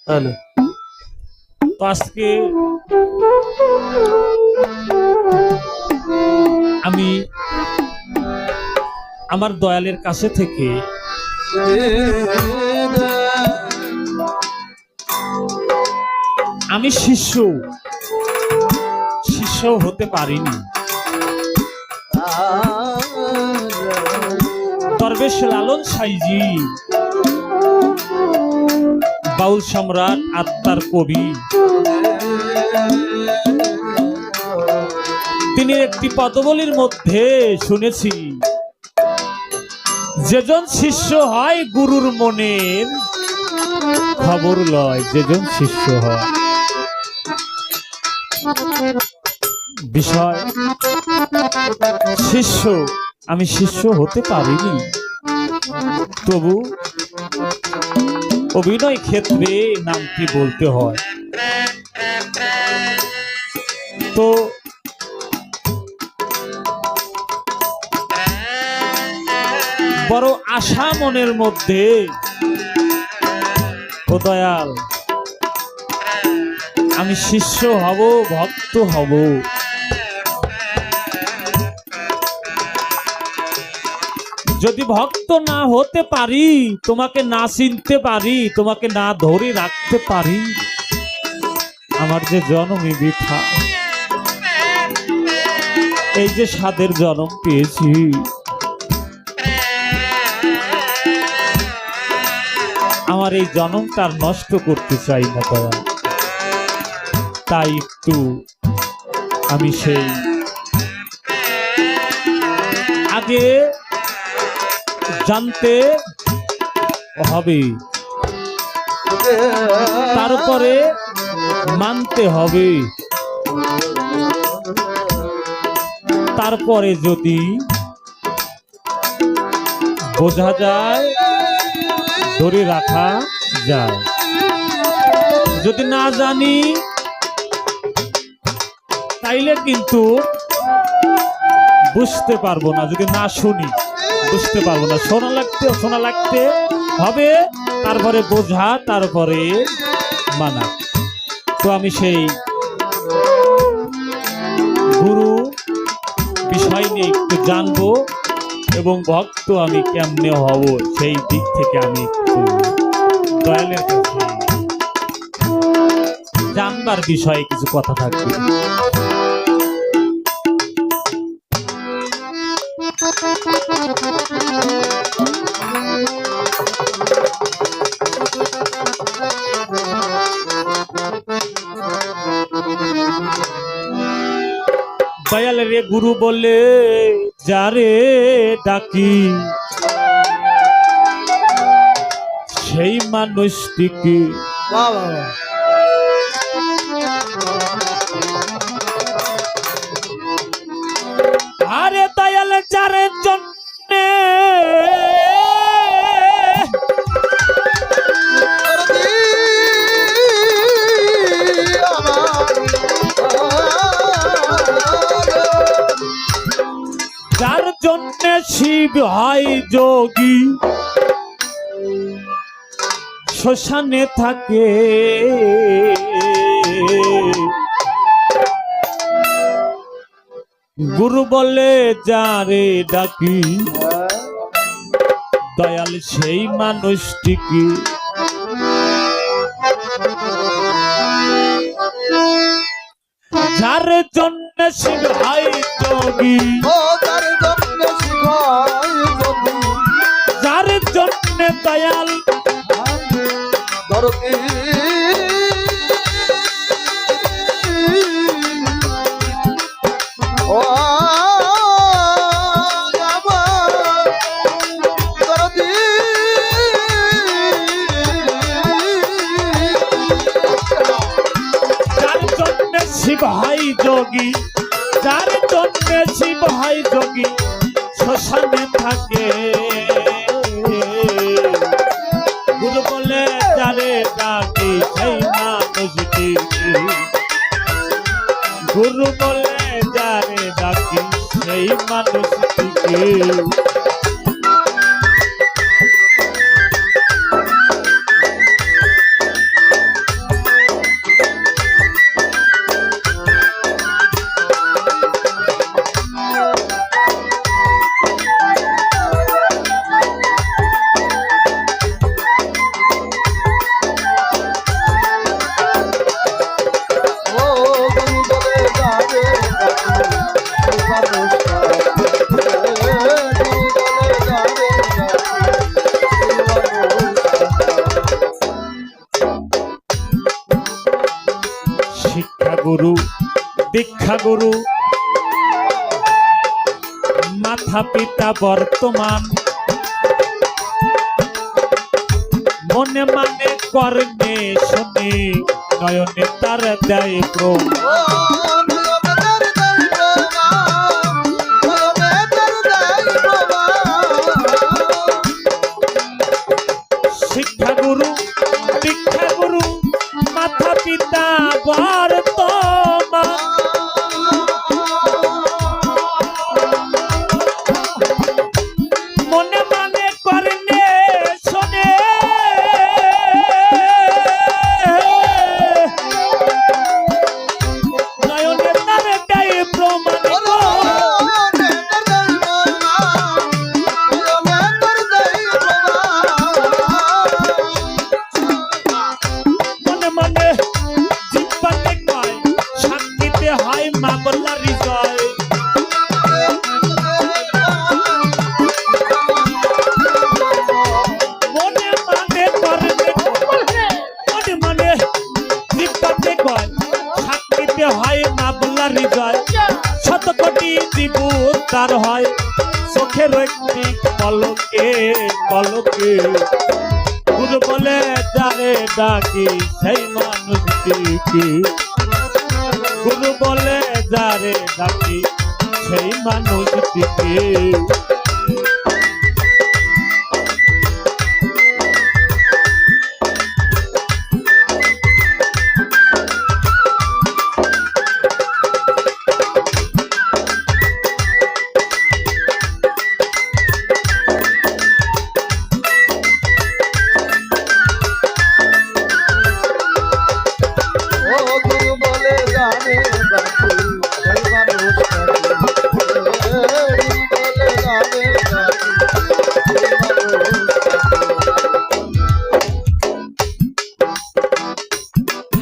Hello. তো আজকে আমি আমার দয়ালের কাছে থেকে আমি শিষ্য হতে পারিনি। দরবেশ লালন সাইজি বাউল সম্রাট আত্মার কবি, তিনি একটি পদবলির মধ্যে শুনেছি, যেজন শিষ্য হয় গুরুর মনের খবর লয়। যেজন শিষ্য হয় বিষয় শিষ্য, আমি শিষ্য হতে পারিনি, তবু অভিনয় ক্ষেত্রে নামটি বলতে হয়। তো বড় আশা মনের মধ্যে, ও দয়াল আমি শিষ্য হব, ভক্ত হব। যদি ভক্ত না হতে পারি, তোমাকে না চিনতে পারি, তোমাকে না ধরে রাখতে পারি, আমার যে জন্মই বৃথা। এই যে সাধের জন্ম পেয়েছি, আমার এই জন্মটা নষ্ট করতে চাই না দয়া। তাই একটু আমি সেই আগে জানতে হবে, তারপরে মানতে হবে, তারপরে যদি বোঝা যায় ধরে রাখা যায়। যদি না জানি তাইলে কিন্তু বুঝতে পারবো না। যদি না শুনি বুঝতে পারবো না। শোনা লাগতে হবে, তারপরে বোঝা, তারপরে মানা। তো আমি সেই গুরু বিষয় নিয়ে একটু জানবো এবং ভক্ত আমি কেমনে হব, সেই দিক থেকে আমি একটু দয়ালের কাছে জানবার বিষয়ে কিছু কথা থাকবে। দয়ালের গুরু বলে যারে ডাকি, সেই মানুষটিকে আরে দয়াল যারে জন্যে যার জন্যে শিব হয় যোগী, শ্মশানে থাকে, গুরু বলে যারে ডাকি, দয়াল সেই মানুষটিকে যার জন্য শিব হয় যোগী, যার জন্য দয়াল শিব হয় যোগী, যার জন্য শিব হয় যোগী, শ্মশানে থাকে, গুরু বলে যারে ডাকি সেই মানুষটিকে, গুরু বলে যারে ডাকি সেই মানুষটিকে। গুরু দীক্ষা গুরু মাথা পিতা বর্তমান মনে মানে করনে শুনে নয়নে তার দেয় প্রমাণ শিক্ষা গুরু দীক্ষা গুরু মাথা পিতা বর্তমান মনে মানে করনে শোনে নয়নে তার দেয় প্রমাণ শত কোটি জীবু তার হয় চোখের একটি পলকে পলকে গুরু বলে যারে ডাকি সেই মানুষটিকে গুরু বলে যারে ডাকি সেই মানুষটিকে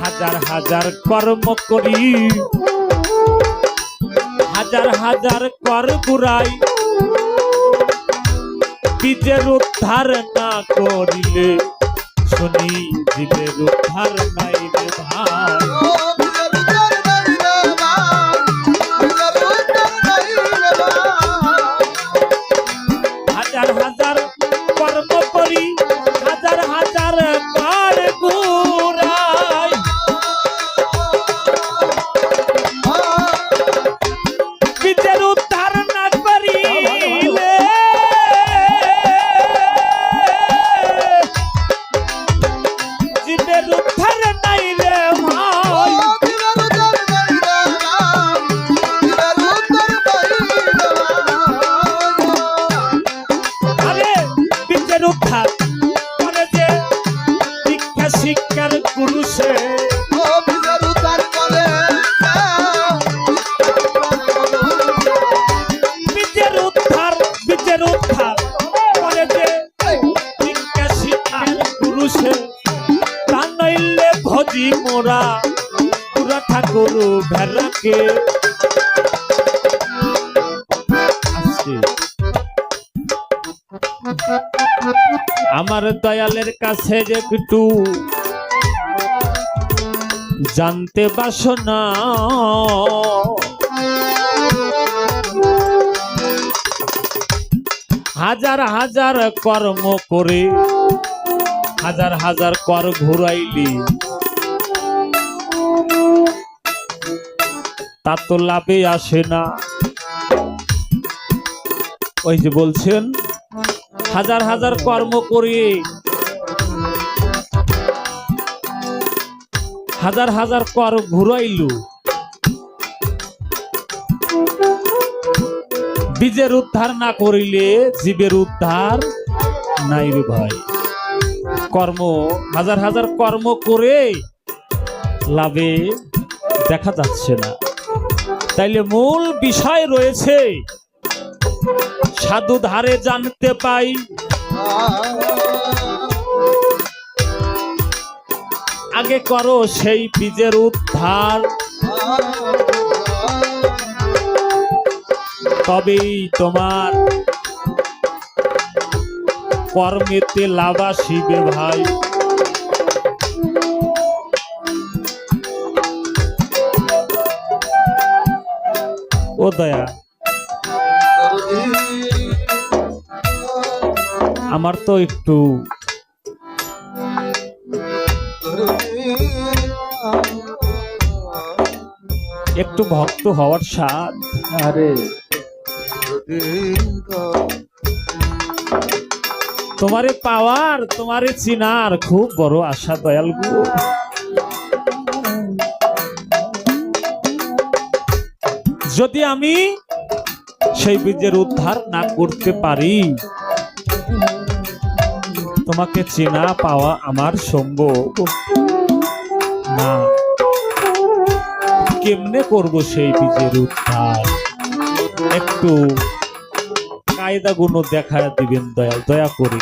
হাজার হাজার কর্ম করি হাজার হাজার কর গুড়াই বীজের উদ্ধার না করিলে শুনি জীবের উদ্ধার নাই রে ভাই হাজার হাজার কর্ম করি হাজার হাজার কর গুড়াই বীজের উদ্ধার না করিলে জীবের উদ্ধার নাই রে ভাই আরে বীজের উদ্ধার করে যে দীক্ষা শিক্ষার গুরু সে বীজের উদ্ধার করে যে দীক্ষা শিক্ষার গুরু সে তা নইলে ভজি মোরা পুরা ঠাকুর ভেড়াকে আমার দয়ালের কাছে যে একটু জানতে বাসনা হাজার হাজার কর্ম করে হাজার হাজার কর ঘুরাইলি তা তো লাভে আসে না ওই যে বলছেন হাজার হাজার কর্ম করে হাজার হাজার কর ঘুরাইলু বীজের উদ্ধার না করিলে জীবের উদ্ধার নাই রে ভাই কর্ম হাজার হাজার কর্ম করে লাভে দেখা যাচ্ছে না তাইলে মূল বিষয় রয়েছে সাধু ধারে জানতে পাই আগে করো সেই বীজের উদ্ধার তবেই তোমার কর্মেতে লাভ আসিবে ভাই দয়া, আমার তো একটু ভক্ত হওয়ার স্বাদ। আরে তোমারে পাওয়ার, তোমারে চিনার খুব বড় আশা দয়াল গো। যদি আমি সেই বীজের উদ্ধার না করতে পারি, তোমাকে চেনা পাওয়া আমার সম্ভব না। কেমনে করব সেই বীজের উদ্ধার? একটু কায়দা গুণ দেখা দিবেন দয়াল, দয়া করে।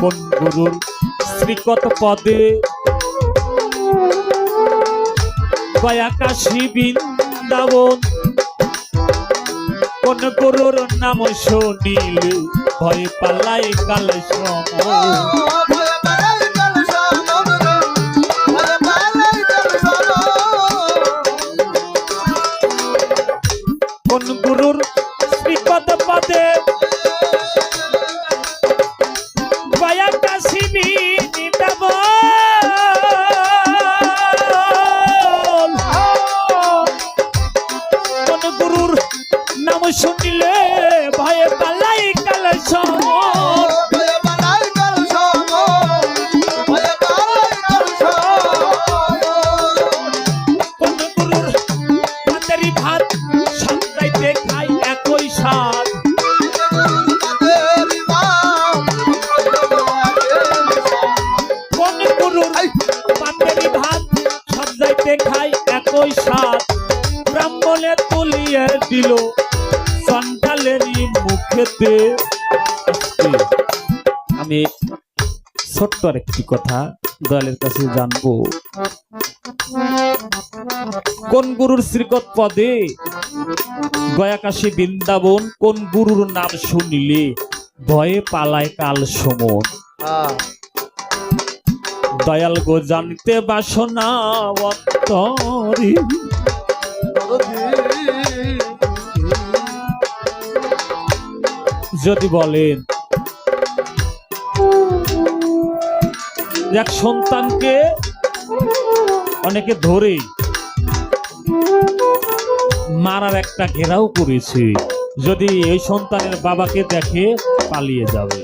কোন গুরুর শ্রীকত পদে কাশী বৃন্দাবন, কোন গুরুর নাম শুনিলে ভয় পালাই কাল কোন গুরুর শ্রীকত পদে কাশী বৃন্দাবন, কোন গুরুর নাম শুনিলে ভয়ে পালাই কাল কোন গুরুর হাতেরই ভাত সন্তাইতে খাই একই স্বাদ, কোন গুরুর পাতেরই ভাত সন্তাইতে খাই একই স্বাদ। ব্রাহ্মণে তুলিয়ে দিল সন্তালেরই মুখেতে। আমি ছোট্ট একটি কথা দয়ালের কাছে জানবো, কোন গুরুর শ্রীকত পদে গয়াকাশী বৃন্দাবন, কোন গুরুর নাম শুনিলে ভয়ে পালায় কাল সমন। দয়াল গো জানতে বাসনা অন্তরে, যদি বলেন এক সন্তানকে অনেকে ধরে মারার একটা ঘেরাও করেছে, যদি এই সন্তানের বাবাকে দেখে পালিয়ে যাবে।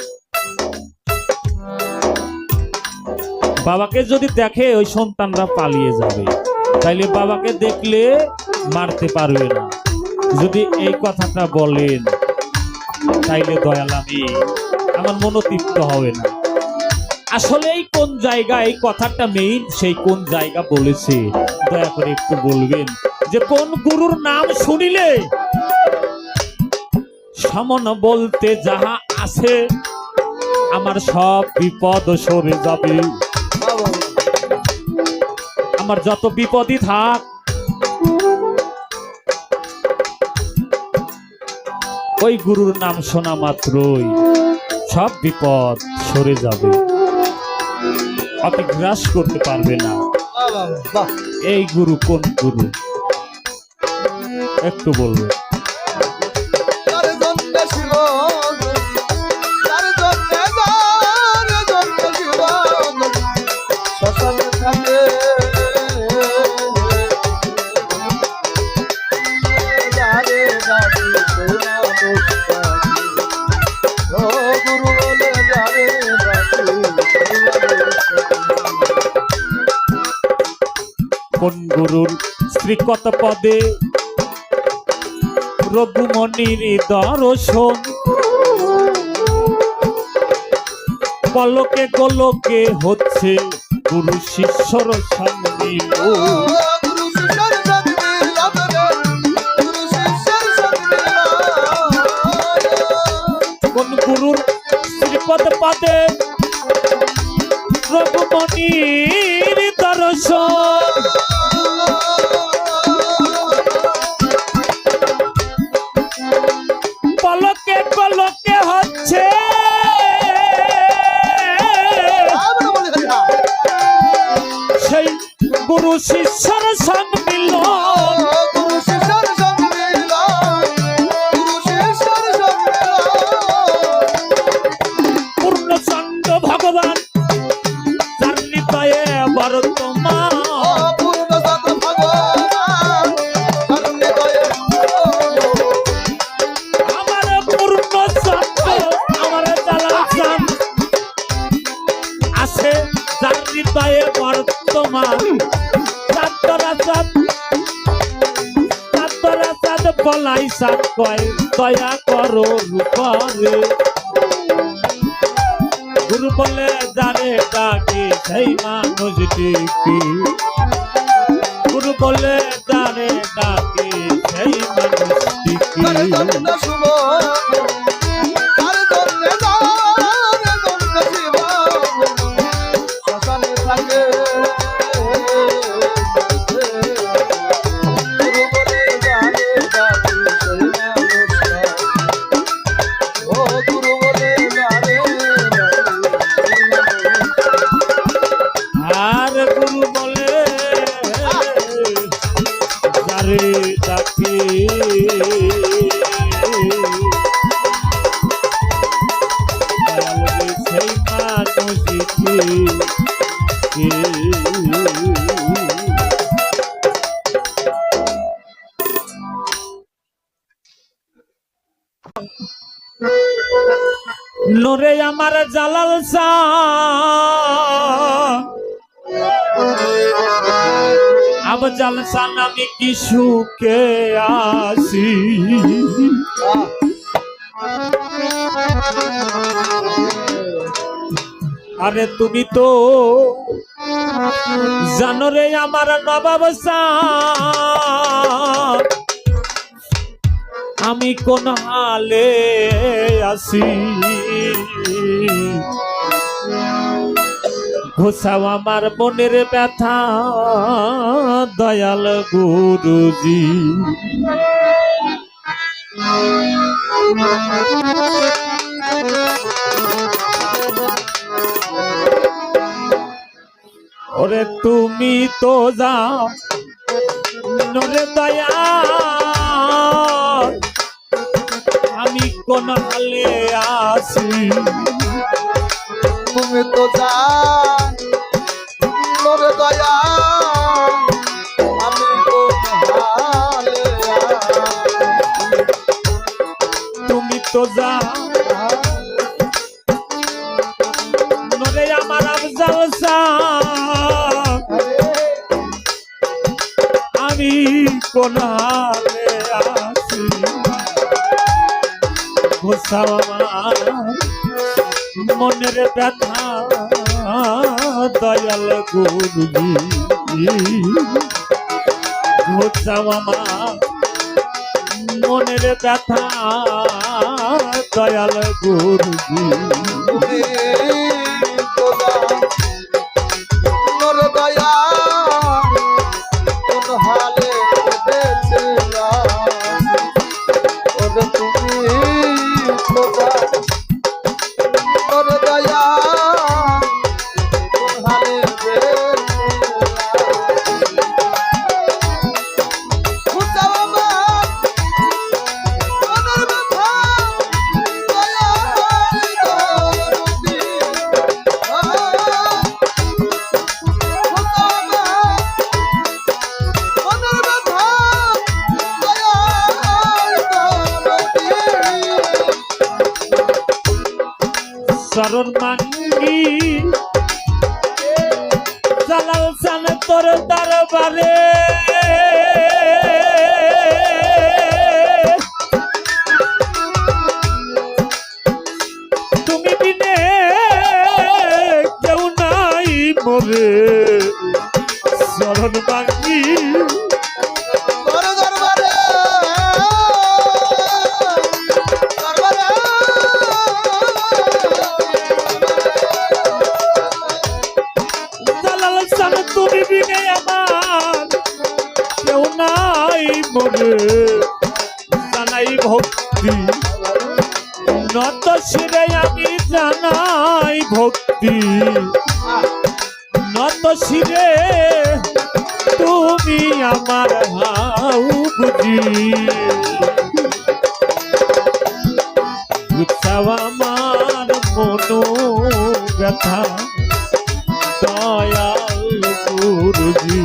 বাবাকে যদি দেখে ওই সন্তানরা পালিয়ে যাবে, তাইলে বাবাকে দেখলে মারতে পারবে না। যদি এই কথাটা বলেন তাইলে দয়াল আমি আমার মনোতৃপ্ত হবে না। আসলে এই কোন জায়গা, এই কথাটা মেইন সেই কোন জায়গা বলেছে দয়া করে একটু বলবেন, যে কোন গুরুর নাম শুনিলে সামন বলতে যাহা আছে আমার সব বিপদ সরে যাবে। আমার যত বিপদই থাক ওই গুরুর নাম শোনা মাত্রই সব বিপদ সরে যাবে, অতি গ্রাস করতে পারবে না। এই গুরু কোন গুরু একটু বলবে? কোন গুরুর শ্রীকত পদে রঘুমণির দর্শন, পলকে গোলকে হচ্ছে গুরু শিষ্যর সঙ্গিল কোন গুরুর শ্রীপদ পাদে রঘুমণির দর্শন পলকে গোলকে হচ্ছে সেই গুরু শিষ্যর সম্মিলন পূর্ণচন্দ্র ভগবান তার হৃদয়ে বর্তমান আমার পূর্ণচন্দ্র আমার জালাল আছে তার হৃদয়ে বর্তমান বলাই সাত কয় দয়া করো রূপরে গুরু বলে যারে ডাকে সেই মানুষ দেখি গুরু বলে যারে ডাকে সেই মানুষ দেখি নোরে আমার জালাল আফজাল শাহ আমি কি সুখে আসি আরে তুমি তো জানো রে আমার নবাব শাহ আমি কোন হালে আসি ঘোষাও আমার মনের ব্যথা দয়াল গুরুজি ওরে তুমি তো যাও নরে দয়া আমি কোন হালে আসি তুমি তো জানো রে দয়া আমি তুমি তো জানো রে আমার আফজাল শাহ আমি কোন হালে আসি ঘোষাও আমার মনের ব্যথা দয়াল গুরুজি ঘোষাও আমার মনের ব্যথা দয়াল গুরুজি দয়া কোন হালে ওরে তুমি দয়া কোন হালে শরণ মাঙ্গি জালাল শাহ তোর দরবারে তুমি বিনে তোরে চরণ বাঙ্গি তোর দরবারে জালাল শান তুমি বিনে আমার কেউ নাই মরে জানাই ভক্তি নত শিরে আমি জানাই ভক্তি নত শিরে তুমি আমার হাউ বুঝি উৎসাহ আমার মনো ব্যথা দয়াল গুরুজি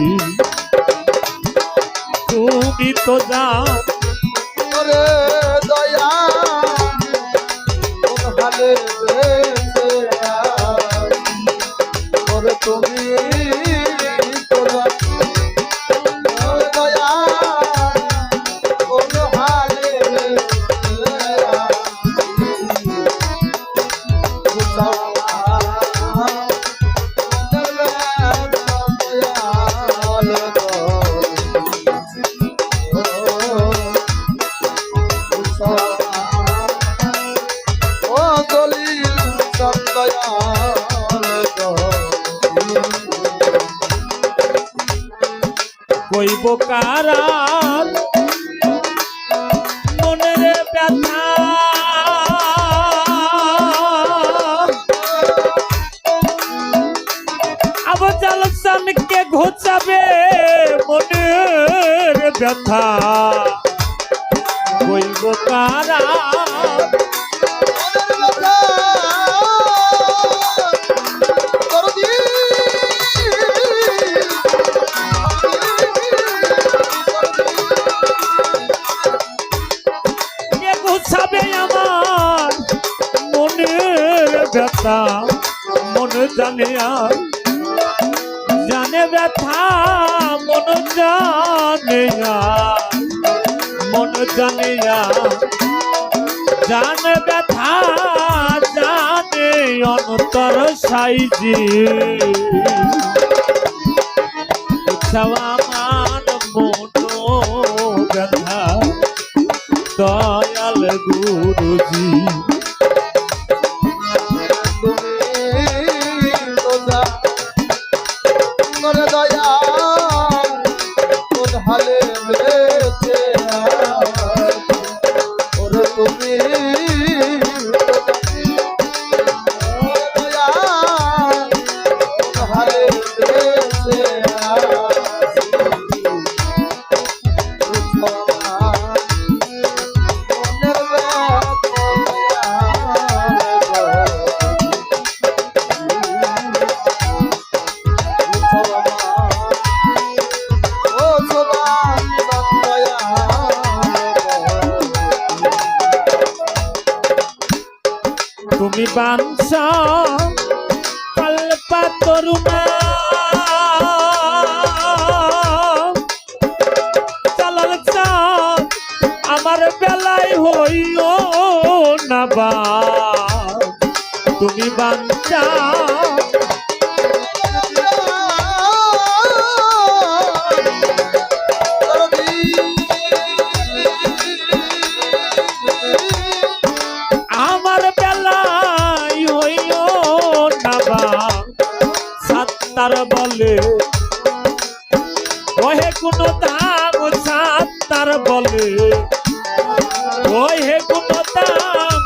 তুমি তো জান ওরে দয়া কোন হালে বেঁচে ওরে তুমি তোরা ওরে দয়া কোন হালে কইব কারা মনের ব্যথা আবজাল সানকে ঘোচাবে মনের ব্যথা কইব কারা ঘোচাবে আমার মনের ব্যথা মন জানে আর জানে ব্যথা মন জানে আর মন জানে আর জানে ব্যথা জানে অন্তর সাইজি আমার মন ব্যথা দয়াল গুরুজি তোরে দয়া কোন হালে বেঁচে ওরে তুমি দয়া কোন হালে বেঁচে তুমি বাঞ্ছা কল্পা তরুণা জালাল শান আমার বেলায় হইও না বা তুমি বাঞ্ছা সাত্তার বলে ওহে কোন দাম সাত্তার বলে ওহে কোন দাম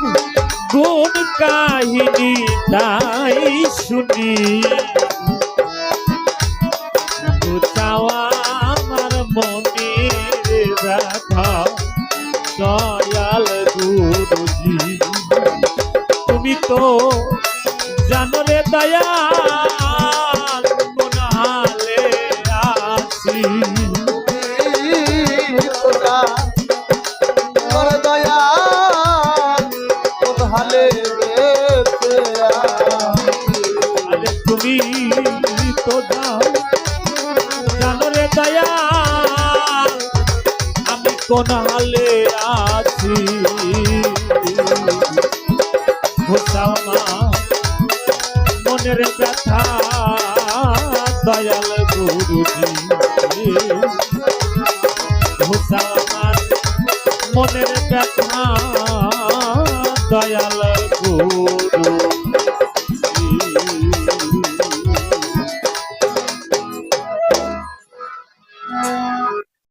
গুণ কাহিনী তাই শুনি চাওয়া আমার মনের ব্যথা দয়াল গুরুজি তুমি তো জানো রে দয়া কোন হালে আছি তোরে দয়া কোন হালে বেঁচে আরে তুমি তো জানো রে দয়া আমি কোন হালে আছি ঘোষাও মা মনের ব্যথা দয়াল গুরুজি বুঝাও আমার মনের ব্যথা দয়াল গুরু